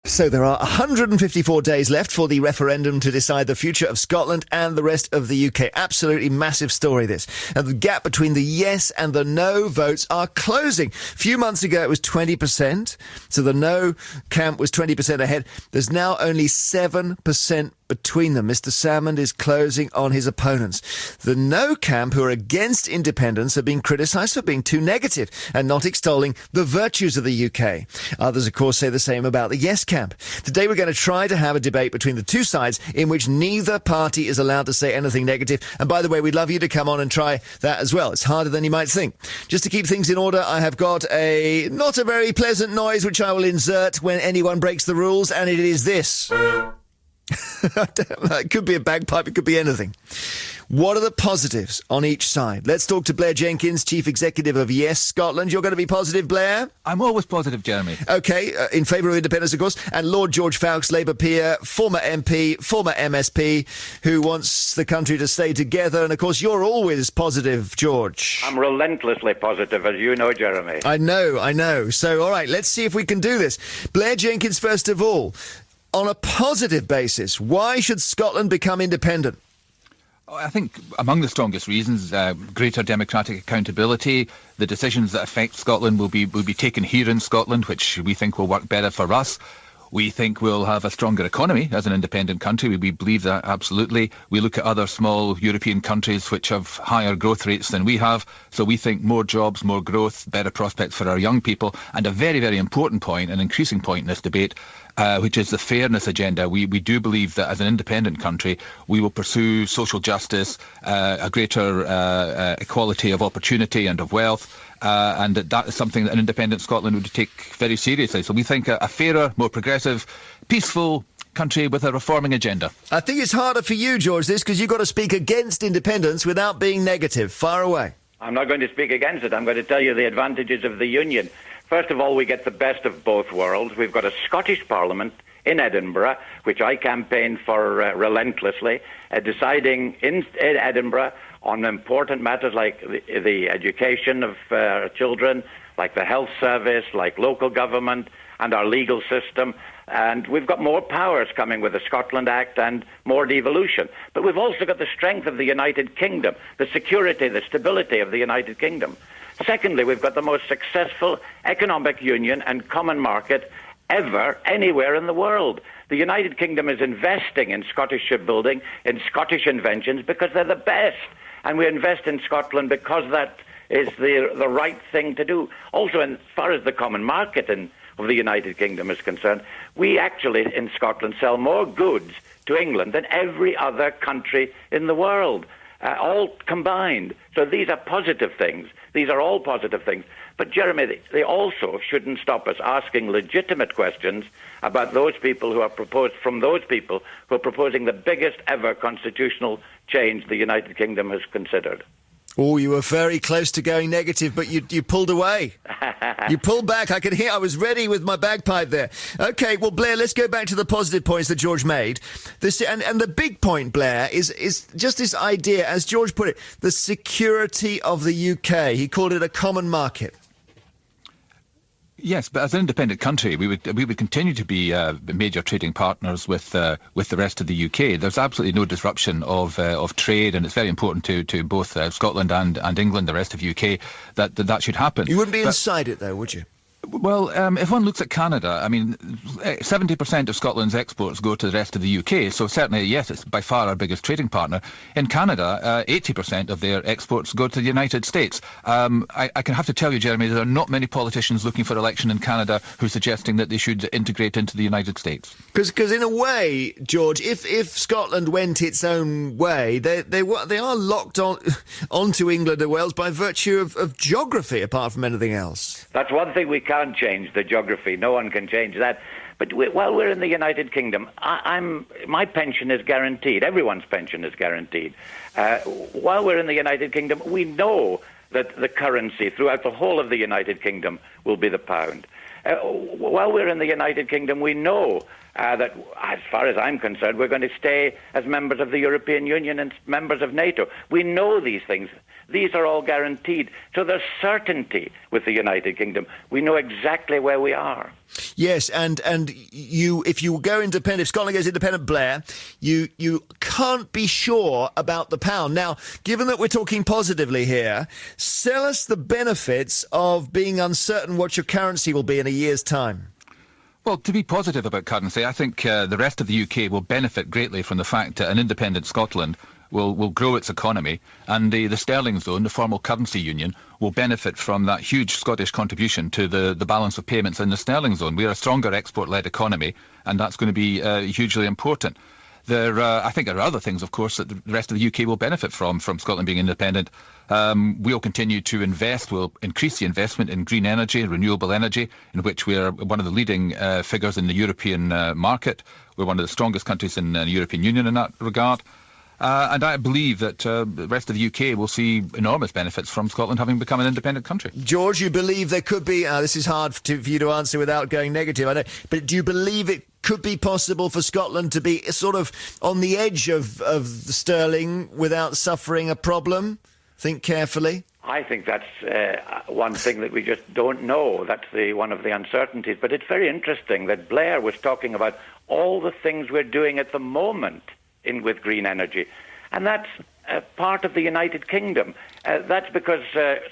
So there are 154 days left for the referendum to decide the future of Scotland and the rest of the UK. Absolutely massive story, this. And the gap between the yes and the no votes are closing. A few months ago, it was 20%. So the no camp was 20% ahead. There's now only 7% between them. Mr. Salmond is closing on his opponents. The no camp, who are against independence, are being criticised for being too negative and not extolling the virtues of the UK. Others, of course, say the same about the yes camp. Today we're going to try to have a debate between the two sides in which neither party is allowed to say anything negative. And by the way, we'd love you to come on and try that as well. It's harder than you might think. Just to keep things in order, I have got not a very pleasant noise which I will insert when anyone breaks the rules, and it is this. It could be a bagpipe, it could be anything. What are the positives on each side? Let's talk to Blair Jenkins, Chief Executive of Yes Scotland. You're going to be positive, Blair? I'm always positive, Jeremy. OK, in favour of independence, of course. And Lord George Fawkes, Labour peer, former MP, former MSP, who wants the country to stay together. And, of course, you're always positive, George. I'm relentlessly positive, as you know, Jeremy. I know. So, all right, let's see if we can do this. Blair Jenkins, first of all, on a positive basis, why should Scotland become independent? I think among the strongest reasons, greater democratic accountability. The decisions that affect Scotland will be taken here in Scotland, which we think will work better for us. We think we'll have a stronger economy as an independent country. We believe that absolutely. We look at other small European countries which have higher growth rates than we have. So we think more jobs, more growth, better prospects for our young people. And a very, very important point, an increasing point in this debate, which is the fairness agenda. We do believe that as an independent country, we will pursue social justice, a greater equality of opportunity and of wealth. And that is something that an independent Scotland would take very seriously. So we think a fairer, more progressive, peaceful country with a reforming agenda. I think it's harder for you, George, this, because you've got to speak against independence without being negative. Far away. I'm not going to speak against it. I'm going to tell you the advantages of the Union. First of all, we get the best of both worlds. We've got a Scottish Parliament in Edinburgh, which I campaigned for relentlessly, deciding in Edinburgh on important matters like the education of children, like the health service, like local government and our legal system. And we've got more powers coming with the Scotland Act and more devolution. But we've also got the strength of the United Kingdom, the security, the stability of the United Kingdom. Secondly, we've got the most successful economic union and common market ever anywhere in the world. The United Kingdom is investing in Scottish shipbuilding, in Scottish inventions, because they're the best. And we invest in Scotland because that is the right thing to do. Also, as far as the common market of the United Kingdom is concerned, we actually in Scotland sell more goods to England than every other country in the world, all combined. So these are positive things. These are all positive things. But, Jeremy, they also shouldn't stop us asking legitimate questions about those people who are proposing the biggest ever constitutional change the United Kingdom has considered. Oh, you were very close to going negative, but you pulled away. You pulled back. I could hear. I was ready with my bagpipe there. OK, well, Blair, let's go back to the positive points that George made. And the big point, Blair, is just this idea, as George put it, the security of the UK. He called it a common market. Yes, but as an independent country, we would continue to be major trading partners with the rest of the UK. There's absolutely no disruption of trade, and it's very important to both Scotland and England, the rest of UK, that should happen. You wouldn't be inside it, though, would you? Well, if one looks at Canada, I mean, 70% of Scotland's exports go to the rest of the UK, so certainly, yes, it's by far our biggest trading partner. In Canada, 80% of their exports go to the United States. I can have to tell you, Jeremy, there are not many politicians looking for election in Canada who are suggesting that they should integrate into the United States. Because in a way, George, if Scotland went its own way, they are locked onto England and Wales by virtue of geography, apart from anything else. That's one thing we can't change, the geography. No one can change that. But while we're in the United Kingdom, my pension is guaranteed. Everyone's pension is guaranteed. While we're in the United Kingdom, we know that the currency throughout the whole of the United Kingdom will be the pound. While we're in the United Kingdom, we know that, as far as I'm concerned, we're going to stay as members of the European Union and members of NATO. We know these things. These are all guaranteed. So there's certainty with the United Kingdom. We know exactly where we are. Yes, and if you go independent, if Scotland goes independent, Blair, you can't be sure about the pound. Now, given that we're talking positively here, sell us the benefits of being uncertain what your currency will be in a year's time. Well, to be positive about currency, I think the rest of the UK will benefit greatly from the fact that an independent Scotland will grow its economy, and the sterling zone, the formal currency union, will benefit from that huge Scottish contribution to the balance of payments in the sterling zone. We are a stronger export-led economy, and that's going to be hugely important. I think there are other things, of course, that the rest of the UK will benefit from Scotland being independent. We'll continue to invest. We'll increase the investment in green energy, renewable energy, in which we are one of the leading figures in the European market. We're one of the strongest countries in the European Union in that regard. And I believe that the rest of the UK will see enormous benefits from Scotland having become an independent country. George, you believe there could be... this is hard for you to answer without going negative, I know. But do you believe it could be possible for Scotland to be sort of on the edge of the sterling without suffering a problem? Think carefully. I think that's one thing that we just don't know. That's one of the uncertainties. But it's very interesting that Blair was talking about all the things we're doing at the moment with green energy. And that's part of the United Kingdom. That's because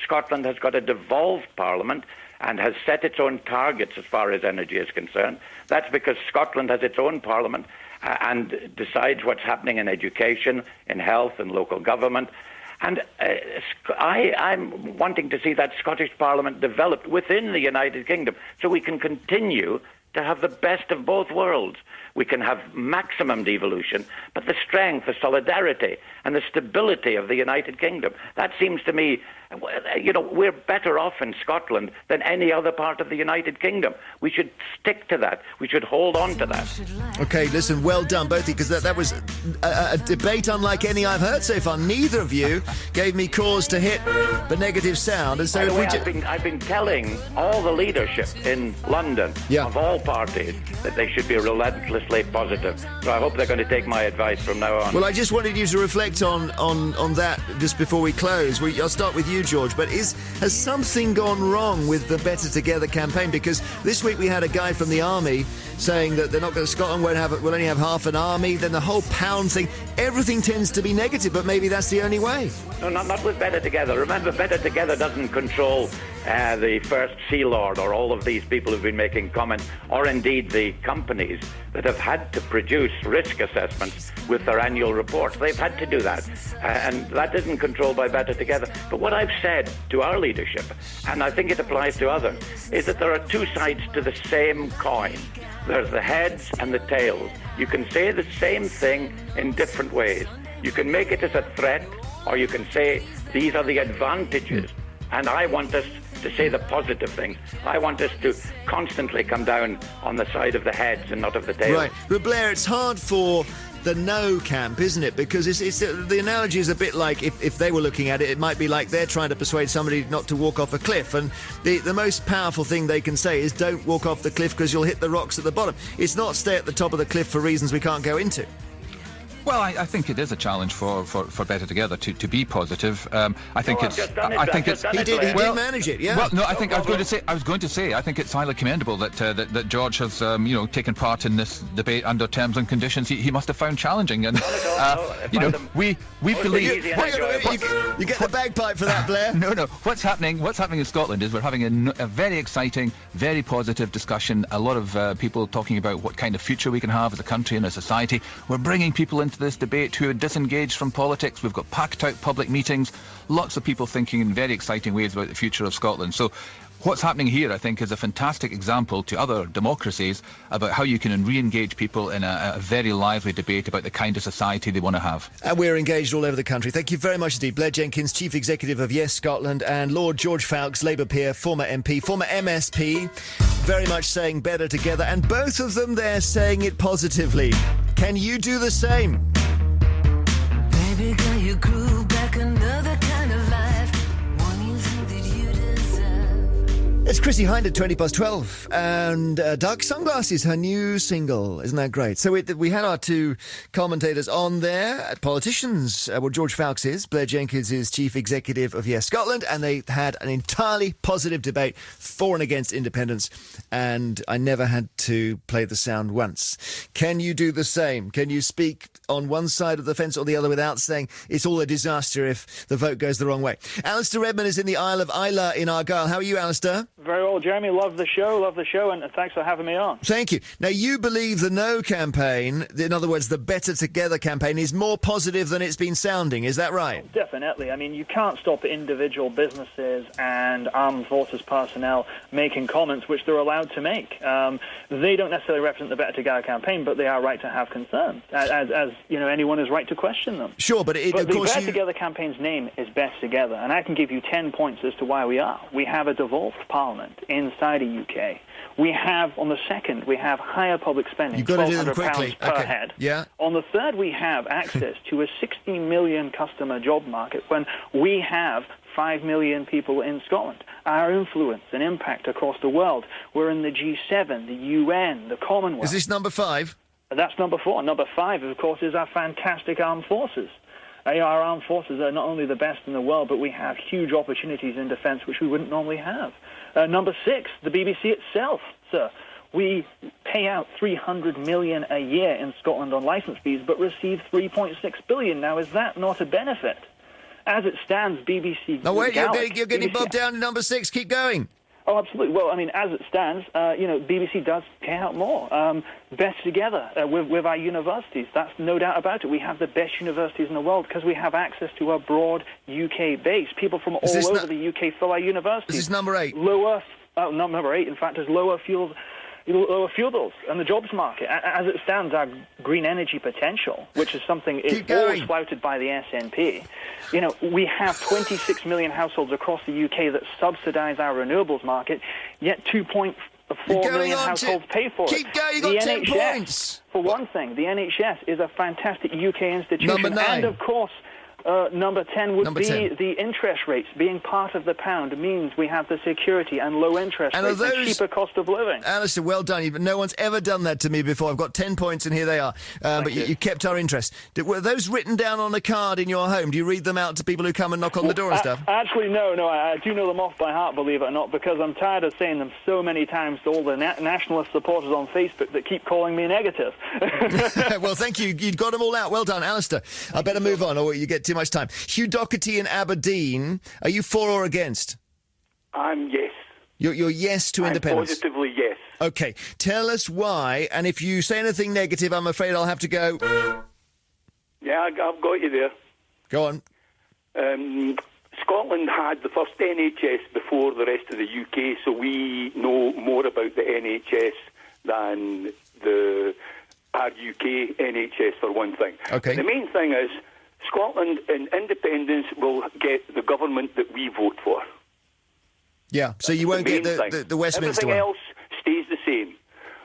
Scotland has got a devolved parliament and has set its own targets as far as energy is concerned. That's because Scotland has its own parliament and decides what's happening in education, in health, and local government. And I'm wanting to see that Scottish Parliament developed within the United Kingdom so we can continue to have the best of both worlds. We can have maximum devolution, but the strength, the solidarity, and the stability of the United Kingdom. That seems to me, we're better off in Scotland than any other part of the United Kingdom. We should stick to that. We should hold on to that. OK, listen, well done, both of you, because that was a debate unlike any I've heard so far. Neither of you gave me cause to hit the negative sound. And so By the way, I've been telling all the leadership in London of all parties that they should be relentlessly positive. So I hope they're going to take my advice from now on. Well, I just wanted you to reflect on that just before we close. I'll start with you, George. But has something gone wrong with the Better Together campaign? Because this week we had a guy from the army saying that Scotland will only have half an army. Then the whole pound thing, everything tends to be negative. But maybe that's the only way. No, not with Better Together. Remember, Better Together doesn't control the First Sea Lord or all of these people who've been making comments, or indeed the companies that have had to produce risk assessments with their annual reports. They've had to do that. And that isn't controlled by Better Together. But what I've said to our leadership, and I think it applies to others, is that there are two sides to the same coin. There's the heads and the tails. You can say the same thing in different ways. You can make it as a threat, or you can say these are the advantages. And I want us to say the positive things. I want us to constantly come down on the side of the heads and not of the tails. Right. But Blair, it's hard for the no camp, isn't it? Because the analogy is a bit like if they were looking at it, it might be like they're trying to persuade somebody not to walk off a cliff. And the most powerful thing they can say is don't walk off the cliff because you'll hit the rocks at the bottom. It's not stay at the top of the cliff for reasons we can't go into. Well, I think it is a challenge for Better Together to be positive. I think he did manage it. Yeah. Well, no, I was going to say I think it's highly commendable that George has taken part in this debate under terms and conditions he must have found challenging. And we believe you get the bagpipe for that, Blair. No. What's happening in Scotland is we're having a very exciting, very positive discussion. A lot of people talking about what kind of future we can have as a country and a society. We're bringing people into this debate who are disengaged from politics. We've got packed out public meetings, lots of people thinking in very exciting ways about the future of Scotland. So what's happening here, I think, is a fantastic example to other democracies about how you can re-engage people in a very lively debate about the kind of society they want to have. And we're engaged all over the country. Thank you very much indeed. Blair Jenkins, Chief Executive of Yes Scotland, and Lord George Fowkes, Labour peer, former MP, former MSP, very much saying Better Together, and both of them they're saying it positively. Can you do the same? Baby, can you groove back another kind of life? One you think that you deserve? It's Chrissy Hind at 12, and Dark Sunglasses, her new single. Isn't that great? So we had our two commentators on there, politicians. Well, George Fawkes is, Blair Jenkins is Chief Executive of Yes Scotland, and they had an entirely positive debate for and against independence, and I never had to play the sound once. Can you do the same? Can you speak on one side of the fence or the other without saying it's all a disaster if the vote goes the wrong way? Alistair Redman is in the Isle of Islay in Argyll. How are you, Alistair? Very well, Jeremy. Love the show, and thanks for having me on. Thank you. Now, you believe the No campaign, in other words, the Better Together campaign, is more positive than it's been sounding. Is that right? Definitely. I mean, you can't stop individual businesses and armed forces personnel making comments which they're allowed to make. They don't necessarily represent the Better Together campaign, but they are right to have concerns, as you know, anyone is right to question them. Sure, but the Better Together campaign's name is Best Together, and I can give you 10 points as to why we are. We have a devolved parliament inside the UK. We have, on the second, we have higher public spending, You've got to do them quickly. per head. Yeah. On the third, we have access to a 60 million customer job market when we have 5 million people in Scotland. Our influence and impact across the world. We're in the G7, the UN, the Commonwealth. Is this number 5? That's number 4. Number 5, of course, is our fantastic armed forces. Our armed forces are not only the best in the world, but we have huge opportunities in defence which we wouldn't normally have. Number 6, the BBC itself, sir. We pay out $300 million a year in Scotland on licence fees, but receive $3.6 billion. Now, is that not a benefit? As it stands, BBC... No, wait, you're getting bogged down in number 6. Keep going. Oh, absolutely. Well, I mean, as it stands, BBC does pay out more. Best together with our universities. That's no doubt about it. We have the best universities in the world because we have access to a broad UK base. People from all over the UK fill our universities. Is this number 8? Number 8, in fact, is lower fuel bills and the jobs market. As it stands, our green energy potential, which is something is always flouted by the SNP. You know, we have 26 million households across the UK that subsidise our renewables market, yet 2.4 million households pay for it. Keep going, you've got 10 points. For one thing, the NHS is a fantastic UK institution. Number 9. And, of course, number 10 would be the interest rates. Being part of the pound means we have the security and low interest rates and cheaper cost of living. Alistair, well done. No one's ever done that to me before. I've got 10 points and here they are. But you kept our interest. Were those written down on a card in your home? Do you read them out to people who come and knock on the door and stuff? Actually, no. I do know them off by heart, believe it or not, because I'm tired of saying them so many times to all the nationalist supporters on Facebook that keep calling me negative. Well, thank you. You'd got them all out. Well done, Alistair. I better move on or you get too much time. Hugh Doherty in Aberdeen, are you for or against? I'm yes. You're yes to independence? Positively yes. OK. Tell us why, and if you say anything negative, I'm afraid I'll have to go... Yeah, I've got you there. Go on. Scotland had the first NHS before the rest of the UK, so we know more about the NHS than our UK NHS, for one thing. Okay. The main thing is Scotland in independence will get the government that we vote for. Yeah, so you won't get the Westminster one. Everything else stays the same.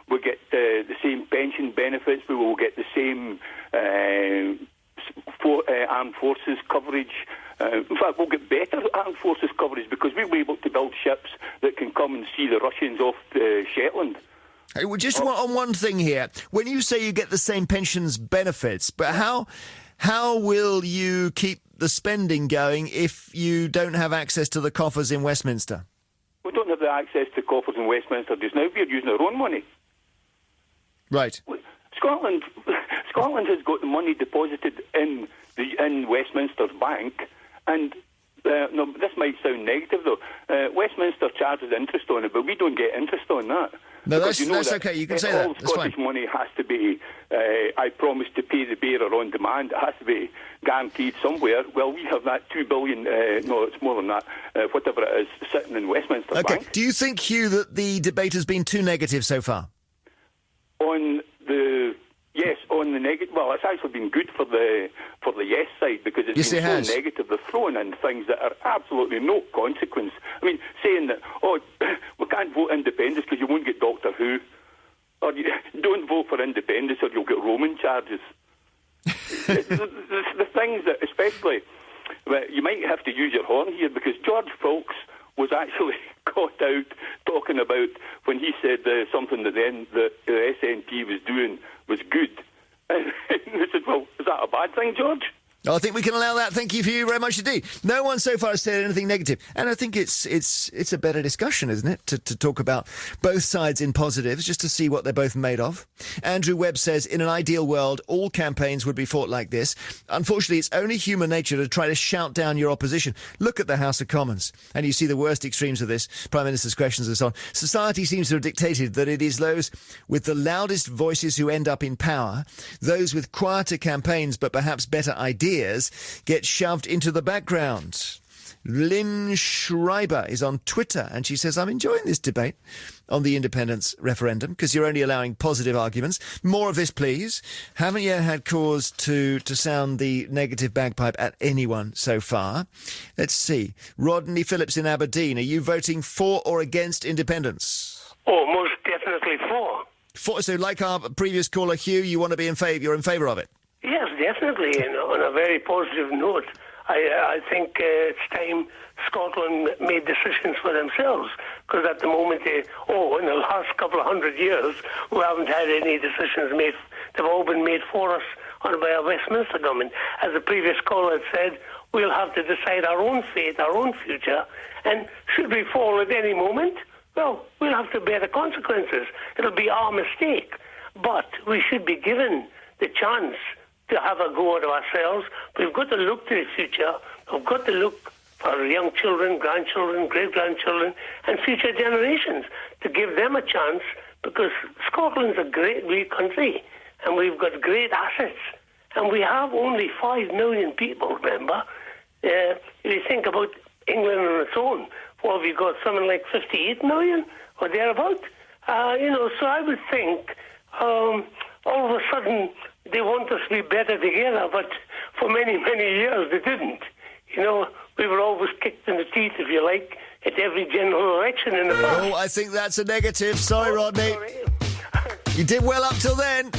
We'll get the same pension benefits. We will get the same armed forces coverage. In fact, we'll get better armed forces coverage because we'll be able to build ships that can come and see the Russians off Shetland. Hey, well, just on one thing here. When you say you get the same pensions benefits, but how will you keep the spending going if you don't have access to the coffers in Westminster? We don't have the access to coffers in Westminster just now. We're using our own money. Right. Scotland has got the money deposited in Westminster's bank, and no, this might sound negative though. Westminster charges interest on it, but we don't get interest on that. No, that's okay. You can say that. All Scottish money has to be, I promise to pay the bearer on demand. It has to be guaranteed somewhere. Well, we have that 2 billion, no, it's more than that, whatever it is, sitting in Westminster Bank. Do you think, Hugh, that the debate has been too negative so far? Yes, on the negative. Well, it's actually been good for the yes side because it's been so negative. They're throwing in things that are absolutely no consequence. I mean, saying that, we can't vote independence because you won't get Doctor Who, or you don't vote for independence or you'll get Roman charges. the things that, especially, you might have to use your horn here because George Fawkes was actually got out talking about when he said something that the SNP was doing was good. And I said, well, is that a bad thing, George? I think we can allow that. Thank you for you very much indeed. No one so far has said anything negative. And I think it's a better discussion, isn't it, to talk about both sides in positives, just to see what they're both made of. Andrew Webb says, in an ideal world, all campaigns would be fought like this. Unfortunately, it's only human nature to try to shout down your opposition. Look at the House of Commons, and you see the worst extremes of this, Prime Minister's questions and so on. Society seems to have dictated that it is those with the loudest voices who end up in power, those with quieter campaigns but perhaps better ideas get shoved into the background. Lynn Schreiber is on Twitter and she says, I'm enjoying this debate on the independence referendum because you're only allowing positive arguments. More of this, please. Haven't yet had cause to sound the negative bagpipe at anyone so far. Let's see. Rodney Phillips in Aberdeen, are you voting for or against independence? Oh, most definitely for. So like our previous caller, Hugh, you want to be you're in favour of it? Yes, definitely, and on a very positive note. I think it's time Scotland made decisions for themselves, because at the moment, in the last couple of 100 years, we haven't had any decisions made. They've all been made for us by a Westminster government. As the previous caller had said, we'll have to decide our own fate, our own future, and should we fall at any moment, well, we'll have to bear the consequences. It'll be our mistake, but we should be given the chance to have a go at ourselves. We've got to look to the future. We've got to look for young children, grandchildren, great-grandchildren, and future generations to give them a chance, because Scotland's a great wee country, and we've got great assets. And we have only 5 million people, remember? If you think about England on its own, well, we've got something like 58 million or thereabout. So I would think all of a sudden they want us to be better together, but for many, many years they didn't. We were always kicked in the teeth, if you like, at every general election in the past. Oh, I think that's a negative. Sorry, Rodney. Sorry. You did well up till then.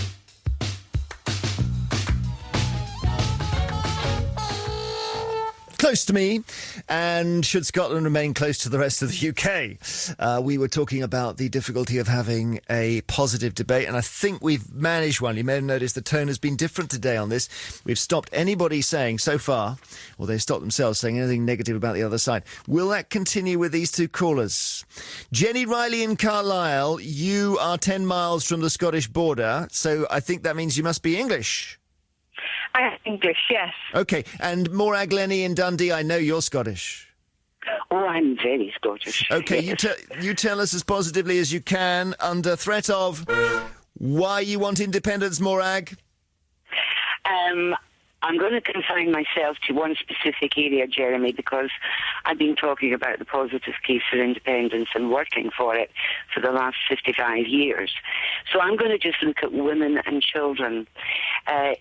Close to me, and should Scotland remain close to the rest of the UK? We were talking about the difficulty of having a positive debate, and I think we've managed one. You may have noticed the tone has been different today on this. We've stopped anybody saying so far, or they've stopped themselves saying anything negative about the other side. Will that continue with these two callers? Jenny Riley in Carlisle, you are 10 miles from the Scottish border, so I think that means you must be English. I am English, yes. OK, and Morag Lenny in Dundee, I know you're Scottish. Oh, I'm very Scottish. OK, yes. you tell us as positively as you can, under threat of why you want independence, Morag. I'm going to confine myself to one specific area, Jeremy, because I've been talking about the positive case for independence and working for it for the last 55 years. So I'm going to just look at women and children.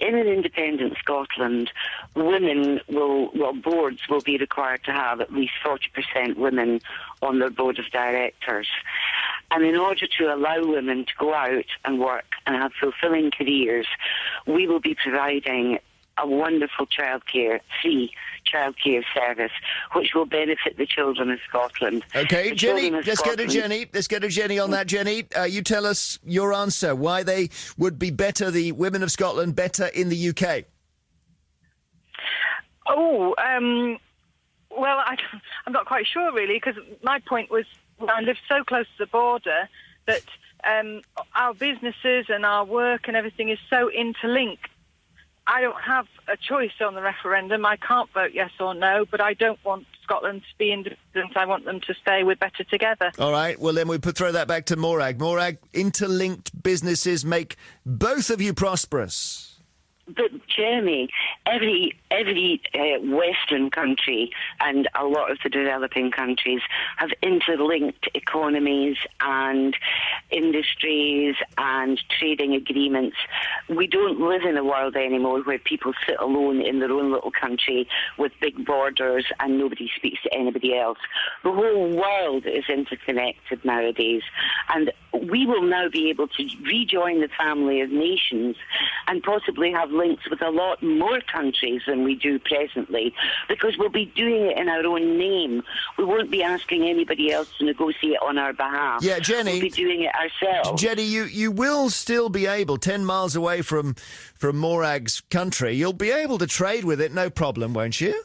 In an independent Scotland, boards will be required to have at least 40% women on their board of directors. And in order to allow women to go out and work and have fulfilling careers, we will be providing a wonderful free childcare service, which will benefit the children of Scotland. OK, Jenny, let's go to Jenny on that. Jenny, you tell us your answer, why they would be better, the women of Scotland, better in the UK. Well, I'm not quite sure, really, because my point was, I live so close to the border that our businesses and our work and everything is so interlinked. I don't have a choice on the referendum. I can't vote yes or no, but I don't want Scotland to be independent. I want them to stay. We're better together. All right. Well, then we throw that back to Morag. Morag, interlinked businesses make both of you prosperous. But Jeremy, every Western country and a lot of the developing countries have interlinked economies and industries and trading agreements. We don't live in a world anymore where people sit alone in their own little country with big borders and nobody speaks to anybody else. The whole world is interconnected nowadays, and we will now be able to rejoin the family of nations and possibly have links with a lot more countries than we do presently, because we'll be doing it in our own name. We won't be asking anybody else to negotiate on our behalf. Yeah, Jenny. We'll be doing it ourselves. Jenny, you will still be able, 10 miles away from Morag's country, you'll be able to trade with it, no problem, won't you?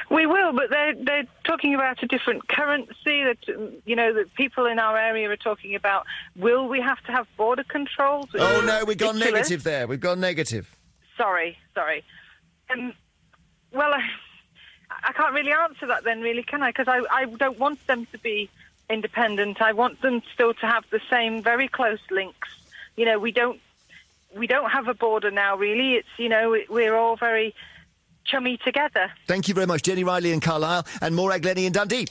We will, but they're talking about a different currency. That that people in our area are talking about. Will we have to have border controls? Oh no, we've gone negative there. We've gone negative. Sorry. Well, I can't really answer that then, really, can I? Because I don't want them to be independent. I want them still to have the same very close links. We don't have a border now, really. It's we're all very chummy together. Thank you very much, Jenny Riley in Carlisle and Morag Lenny in Dundee.